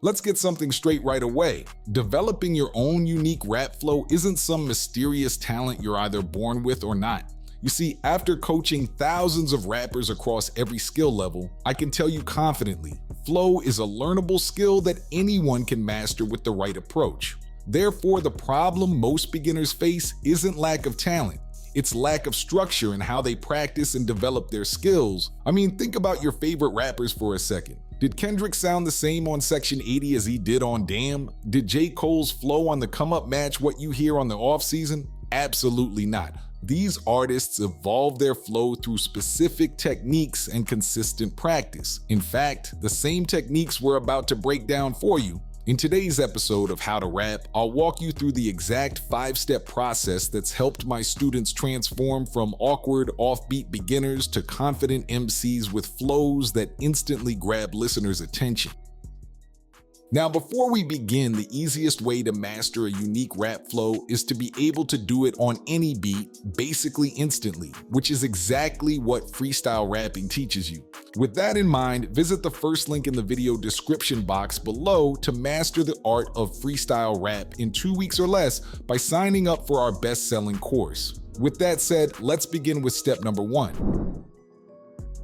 Let's get something straight right away. Developing your own unique rap flow isn't some mysterious talent you're either born with or not. You see, after coaching thousands of rappers across every skill level, I can tell you confidently, flow is a learnable skill that anyone can master with the right approach. Therefore, the problem most beginners face isn't lack of talent. It's lack of structure in how they practice and develop their skills. I mean, think about your favorite rappers for a second. Did Kendrick sound the same on Section 80 as he did on Damn? Did J. Cole's flow on the Come Up match what you hear on the off season? Absolutely not. These artists evolve their flow through specific techniques and consistent practice. In fact, the same techniques we're about to break down for you. In today's episode of How to Rap, I'll walk you through the exact 5-step process that's helped my students transform from awkward, offbeat beginners to confident MCs with flows that instantly grab listeners' attention. Now, before we begin, the easiest way to master a unique rap flow is to be able to do it on any beat, basically instantly, which is exactly what freestyle rapping teaches you. With that in mind, visit the first link in the video description box below to master the art of freestyle rap in 2 weeks or less by signing up for our best-selling course. With that said, let's begin with step number 1.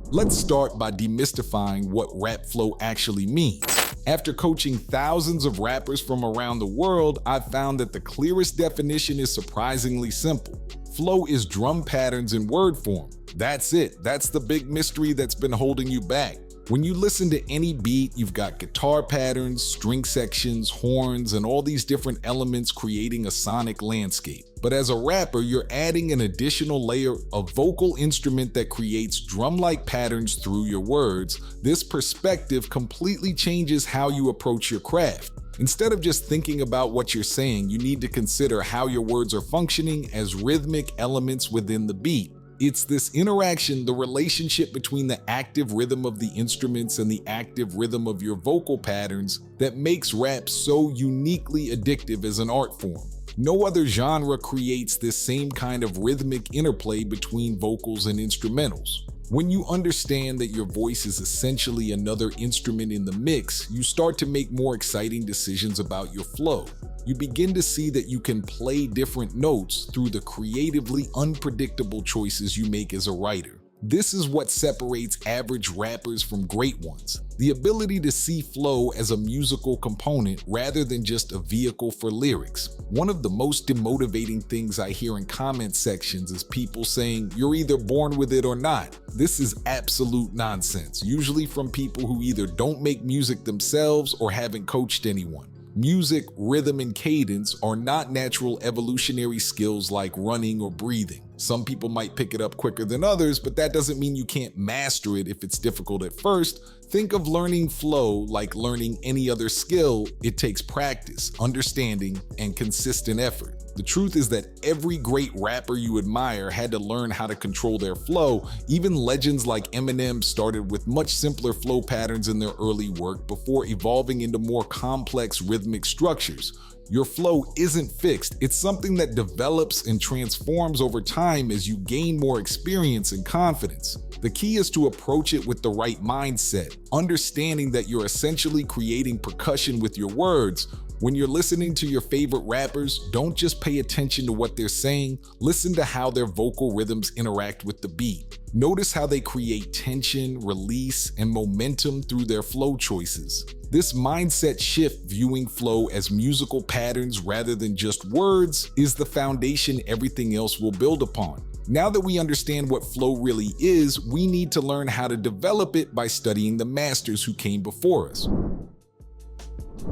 Let's start by demystifying what rap flow actually means. After coaching thousands of rappers from around the world, I've found that the clearest definition is surprisingly simple. Flow is drum patterns in word form. That's it. That's the big mystery that's been holding you back. When you listen to any beat, you've got guitar patterns, string sections, horns, and all these different elements creating a sonic landscape. But as a rapper, you're adding an additional layer of vocal instrument that creates drum-like patterns through your words. This perspective completely changes how you approach your craft. Instead of just thinking about what you're saying, you need to consider how your words are functioning as rhythmic elements within the beat. It's this interaction, the relationship between the active rhythm of the instruments and the active rhythm of your vocal patterns that makes rap so uniquely addictive as an art form. No other genre creates this same kind of rhythmic interplay between vocals and instrumentals. When you understand that your voice is essentially another instrument in the mix, you start to make more exciting decisions about your flow. You begin to see that you can play different notes through the creatively unpredictable choices you make as a writer. This is what separates average rappers from great ones. The ability to see flow as a musical component rather than just a vehicle for lyrics. One of the most demotivating things I hear in comment sections is people saying, "You're either born with it or not." This is absolute nonsense, usually from people who either don't make music themselves or haven't coached anyone. Music, rhythm, and cadence are not natural evolutionary skills like running or breathing. Some people might pick it up quicker than others, but that doesn't mean you can't master it if it's difficult at first. Think of learning flow like learning any other skill. It takes practice, understanding, and consistent effort. The truth is that every great rapper you admire had to learn how to control their flow. Even legends like Eminem started with much simpler flow patterns in their early work before evolving into more complex rhythmic structures. Your flow isn't fixed. It's something that develops and transforms over time as you gain more experience and confidence. The key is to approach it with the right mindset, understanding that you're essentially creating percussion with your words. When you're listening to your favorite rappers, don't just pay attention to what they're saying, listen to how their vocal rhythms interact with the beat. Notice how they create tension, release, and momentum through their flow choices. This mindset shift, viewing flow as musical patterns rather than just words, is the foundation everything else will build upon. Now that we understand what flow really is, we need to learn how to develop it by studying the masters who came before us.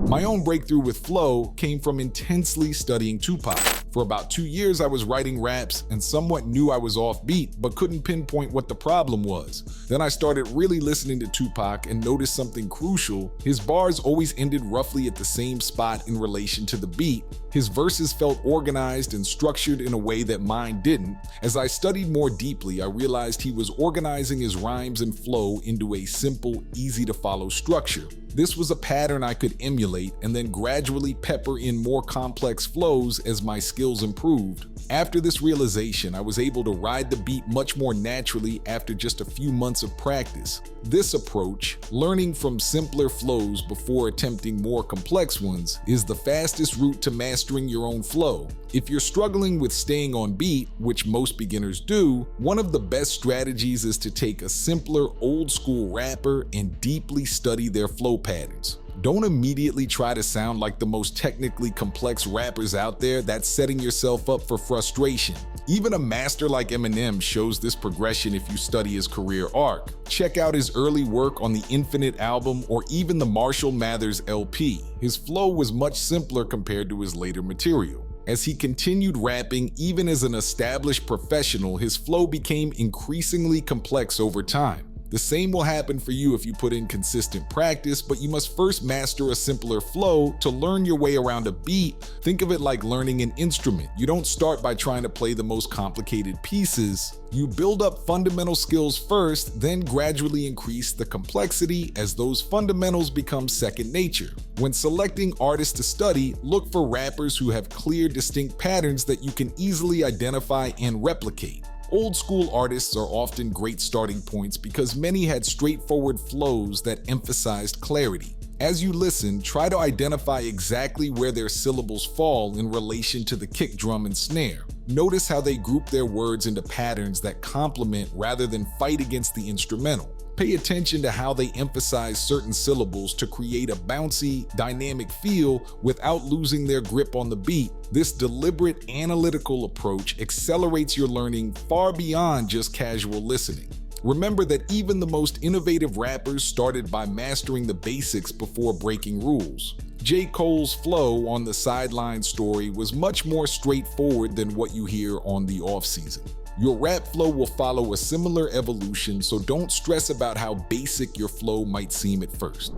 My own breakthrough with flow came from intensely studying Tupac. For about 2 years, I was writing raps and somewhat knew I was offbeat, but couldn't pinpoint what the problem was. Then I started really listening to Tupac and noticed something crucial. His bars always ended roughly at the same spot in relation to the beat. His verses felt organized and structured in a way that mine didn't. As I studied more deeply, I realized he was organizing his rhymes and flow into a simple, easy-to-follow structure. This was a pattern I could emulate and then gradually pepper in more complex flows as my skills improved. After this realization, I was able to ride the beat much more naturally after just a few months of practice. This approach, learning from simpler flows before attempting more complex ones, is the fastest route to mastering your own flow. If you're struggling with staying on beat, which most beginners do, one of the best strategies is to take a simpler, old-school rapper and deeply study their flow patterns. Don't immediately try to sound like the most technically complex rappers out there. That's setting yourself up for frustration. Even a master like Eminem shows this progression if you study his career arc. Check out his early work on the Infinite album or even the Marshall Mathers LP. His flow was much simpler compared to his later material. As he continued rapping, even as an established professional, his flow became increasingly complex over time. The same will happen for you if you put in consistent practice, but you must first master a simpler flow to learn your way around a beat. Think of it like learning an instrument. You don't start by trying to play the most complicated pieces. You build up fundamental skills first, then gradually increase the complexity as those fundamentals become second nature. When selecting artists to study, look for rappers who have clear, distinct patterns that you can easily identify and replicate. Old school artists are often great starting points because many had straightforward flows that emphasized clarity. As you listen, try to identify exactly where their syllables fall in relation to the kick drum and snare. Notice how they group their words into patterns that complement rather than fight against the instrumental. Pay attention to how they emphasize certain syllables to create a bouncy, dynamic feel without losing their grip on the beat. This deliberate, analytical approach accelerates your learning far beyond just casual listening. Remember that even the most innovative rappers started by mastering the basics before breaking rules. J. Cole's flow on the Sideline Story was much more straightforward than what you hear on the off-season. Your rap flow will follow a similar evolution, so don't stress about how basic your flow might seem at first.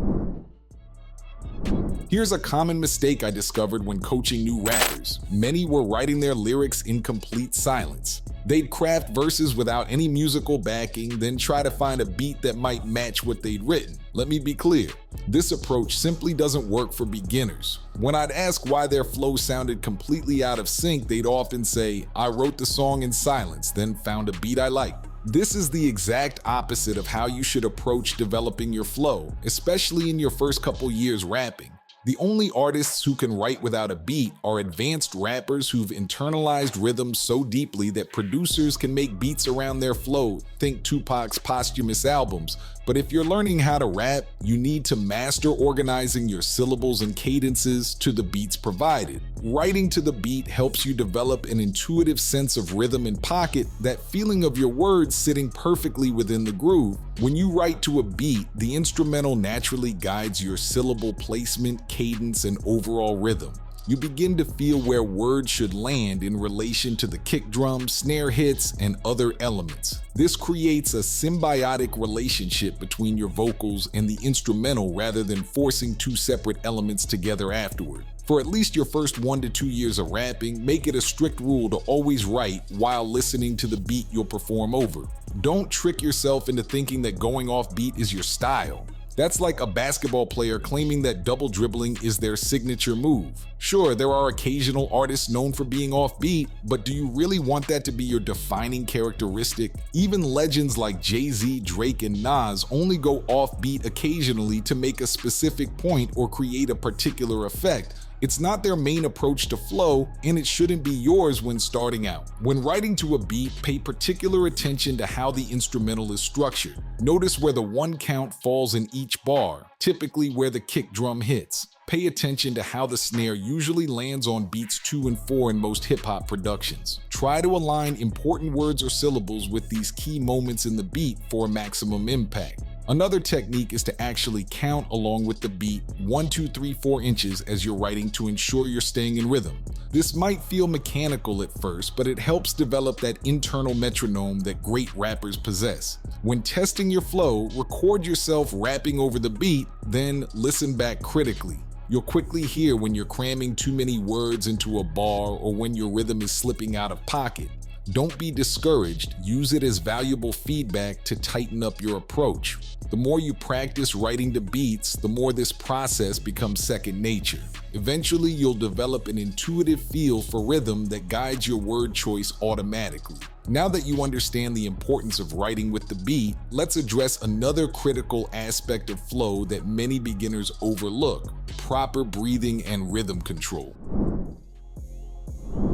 Here's a common mistake I discovered when coaching new rappers. Many were writing their lyrics in complete silence. They'd craft verses without any musical backing, then try to find a beat that might match what they'd written. Let me be clear, this approach simply doesn't work for beginners. When I'd ask why their flow sounded completely out of sync, they'd often say, "I wrote the song in silence, then found a beat I liked." This is the exact opposite of how you should approach developing your flow, especially in your first couple years rapping. The only artists who can write without a beat are advanced rappers who've internalized rhythm so deeply that producers can make beats around their flow. Think Tupac's posthumous albums. But if you're learning how to rap, you need to master organizing your syllables and cadences to the beats provided. Writing to the beat helps you develop an intuitive sense of rhythm and pocket, that feeling of your words sitting perfectly within the groove. When you write to a beat, the instrumental naturally guides your syllable placement, cadence, and overall rhythm. You begin to feel where words should land in relation to the kick drum, snare hits, and other elements. This creates a symbiotic relationship between your vocals and the instrumental rather than forcing two separate elements together afterward. For at least your first 1 to 2 years of rapping, make it a strict rule to always write while listening to the beat you'll perform over. Don't trick yourself into thinking that going off beat is your style. That's like a basketball player claiming that double dribbling is their signature move. Sure, there are occasional artists known for being offbeat, but do you really want that to be your defining characteristic? Even legends like Jay-Z, Drake, and Nas only go offbeat occasionally to make a specific point or create a particular effect. It's not their main approach to flow, and it shouldn't be yours when starting out. When writing to a beat, pay particular attention to how the instrumental is structured. Notice where the one count falls in each bar, typically where the kick drum hits. Pay attention to how the snare usually lands on beats 2 and 4 in most hip-hop productions. Try to align important words or syllables with these key moments in the beat for a maximum impact. Another technique is to actually count along with the beat 1, 2, 3, 4 inches as you're writing to ensure you're staying in rhythm. This might feel mechanical at first, but it helps develop that internal metronome that great rappers possess. When testing your flow, record yourself rapping over the beat, then listen back critically. You'll quickly hear when you're cramming too many words into a bar or when your rhythm is slipping out of pocket. Don't be discouraged. Use it as valuable feedback to tighten up your approach. The more you practice writing to beats, the more this process becomes second nature. Eventually, you'll develop an intuitive feel for rhythm that guides your word choice automatically. Now that you understand the importance of writing with the beat, let's address another critical aspect of flow that many beginners overlook: proper breathing and rhythm control.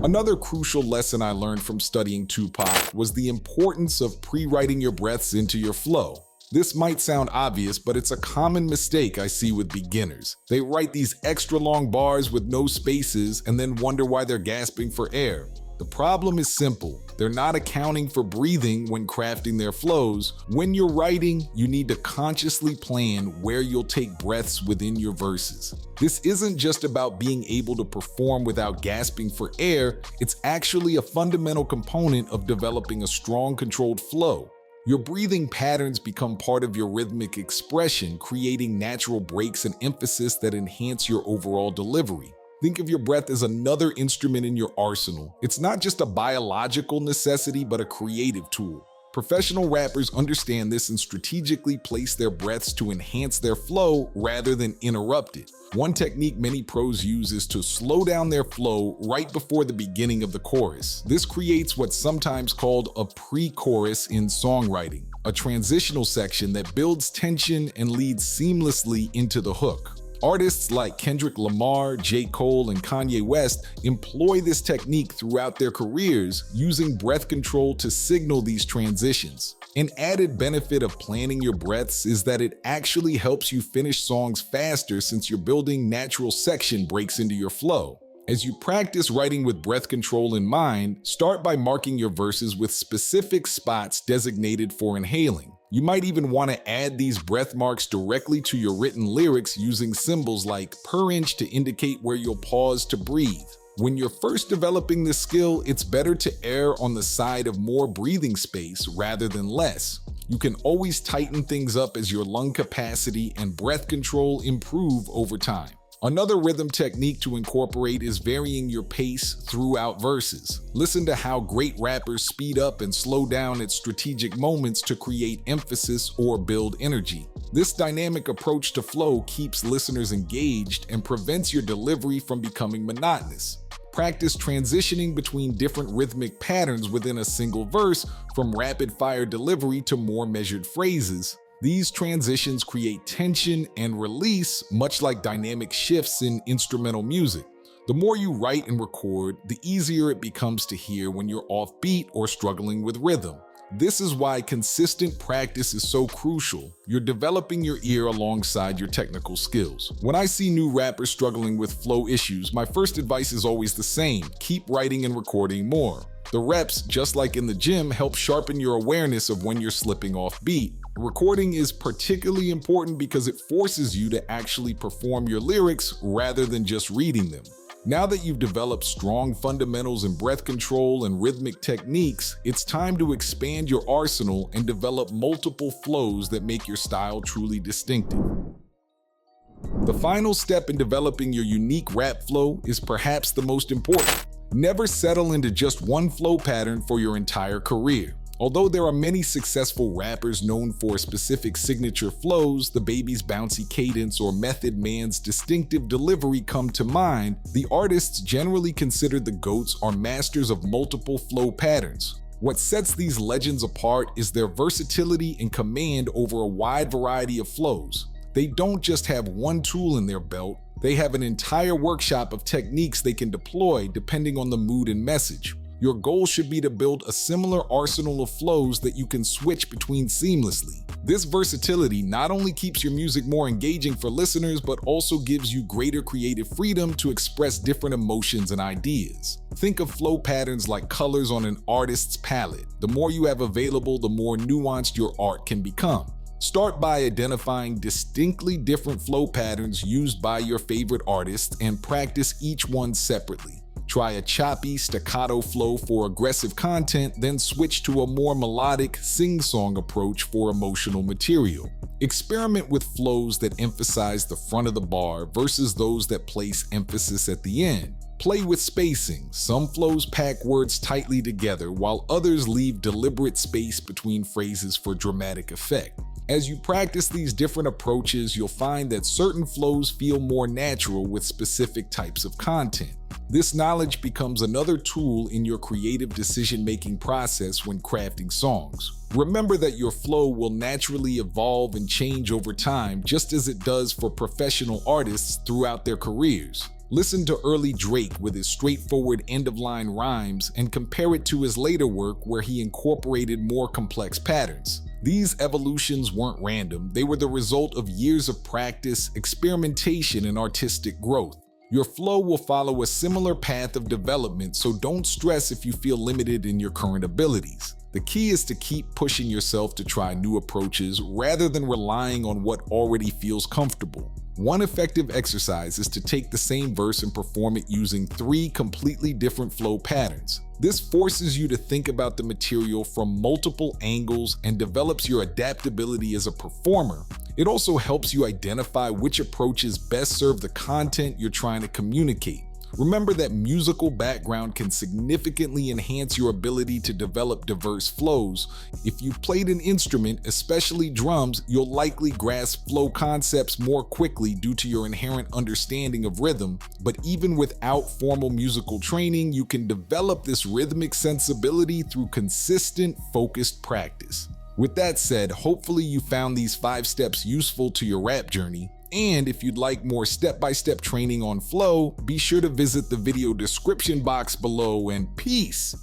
Another crucial lesson I learned from studying Tupac was the importance of pre-writing your breaths into your flow. This might sound obvious, but it's a common mistake I see with beginners. They write these extra long bars with no spaces and then wonder why they're gasping for air. The problem is simple. They're not accounting for breathing when crafting their flows. When you're writing, you need to consciously plan where you'll take breaths within your verses. This isn't just about being able to perform without gasping for air, it's actually a fundamental component of developing a strong, controlled flow. Your breathing patterns become part of your rhythmic expression, creating natural breaks and emphasis that enhance your overall delivery. Think of your breath as another instrument in your arsenal. It's not just a biological necessity, but a creative tool. Professional rappers understand this and strategically place their breaths to enhance their flow rather than interrupt it. One technique many pros use is to slow down their flow right before the beginning of the chorus. This creates what's sometimes called a pre-chorus in songwriting, a transitional section that builds tension and leads seamlessly into the hook. Artists like Kendrick Lamar, J. Cole, and Kanye West employ this technique throughout their careers, using breath control to signal these transitions. An added benefit of planning your breaths is that it actually helps you finish songs faster since you're building natural section breaks into your flow. As you practice writing with breath control in mind, start by marking your verses with specific spots designated for inhaling. You might even want to add these breath marks directly to your written lyrics using symbols like per inch to indicate where you'll pause to breathe. When you're first developing this skill, it's better to err on the side of more breathing space rather than less. You can always tighten things up as your lung capacity and breath control improve over time. Another rhythm technique to incorporate is varying your pace throughout verses. Listen to how great rappers speed up and slow down at strategic moments to create emphasis or build energy. This dynamic approach to flow keeps listeners engaged and prevents your delivery from becoming monotonous. Practice transitioning between different rhythmic patterns within a single verse, from rapid-fire delivery to more measured phrases. These transitions create tension and release, much like dynamic shifts in instrumental music. The more you write and record, the easier it becomes to hear when you're off beat or struggling with rhythm. This is why consistent practice is so crucial. You're developing your ear alongside your technical skills. When I see new rappers struggling with flow issues, my first advice is always the same: keep writing and recording more. The reps, just like in the gym, help sharpen your awareness of when you're slipping off beat. Recording is particularly important because it forces you to actually perform your lyrics rather than just reading them. Now that you've developed strong fundamentals in breath control and rhythmic techniques, it's time to expand your arsenal and develop multiple flows that make your style truly distinctive. The final step in developing your unique rap flow is perhaps the most important. Never settle into just one flow pattern for your entire career. Although there are many successful rappers known for specific signature flows, the Baby's bouncy cadence or Method Man's distinctive delivery come to mind, the artists generally considered the GOATs are masters of multiple flow patterns. What sets these legends apart is their versatility and command over a wide variety of flows. They don't just have one tool in their belt, they have an entire workshop of techniques they can deploy depending on the mood and message. Your goal should be to build a similar arsenal of flows that you can switch between seamlessly. This versatility not only keeps your music more engaging for listeners, but also gives you greater creative freedom to express different emotions and ideas. Think of flow patterns like colors on an artist's palette. The more you have available, the more nuanced your art can become. Start by identifying distinctly different flow patterns used by your favorite artists and practice each one separately. Try a choppy, staccato flow for aggressive content, then switch to a more melodic, sing-song approach for emotional material. Experiment with flows that emphasize the front of the bar versus those that place emphasis at the end. Play with spacing. Some flows pack words tightly together, while others leave deliberate space between phrases for dramatic effect. As you practice these different approaches, you'll find that certain flows feel more natural with specific types of content. This knowledge becomes another tool in your creative decision-making process when crafting songs. Remember that your flow will naturally evolve and change over time, just as it does for professional artists throughout their careers. Listen to early Drake with his straightforward end-of-line rhymes and compare it to his later work where he incorporated more complex patterns. These evolutions weren't random, they were the result of years of practice, experimentation, and artistic growth. Your flow will follow a similar path of development, so don't stress if you feel limited in your current abilities. The key is to keep pushing yourself to try new approaches rather than relying on what already feels comfortable. One effective exercise is to take the same verse and perform it using 3 completely different flow patterns. This forces you to think about the material from multiple angles and develops your adaptability as a performer. It also helps you identify which approaches best serve the content you're trying to communicate. Remember that musical background can significantly enhance your ability to develop diverse flows. If you've played an instrument, especially drums, you'll likely grasp flow concepts more quickly due to your inherent understanding of rhythm. But even without formal musical training, you can develop this rhythmic sensibility through consistent, focused practice. With that said, hopefully you found these 5 steps useful to your rap journey. And if you'd like more step-by-step training on flow, be sure to visit the video description box below, and peace!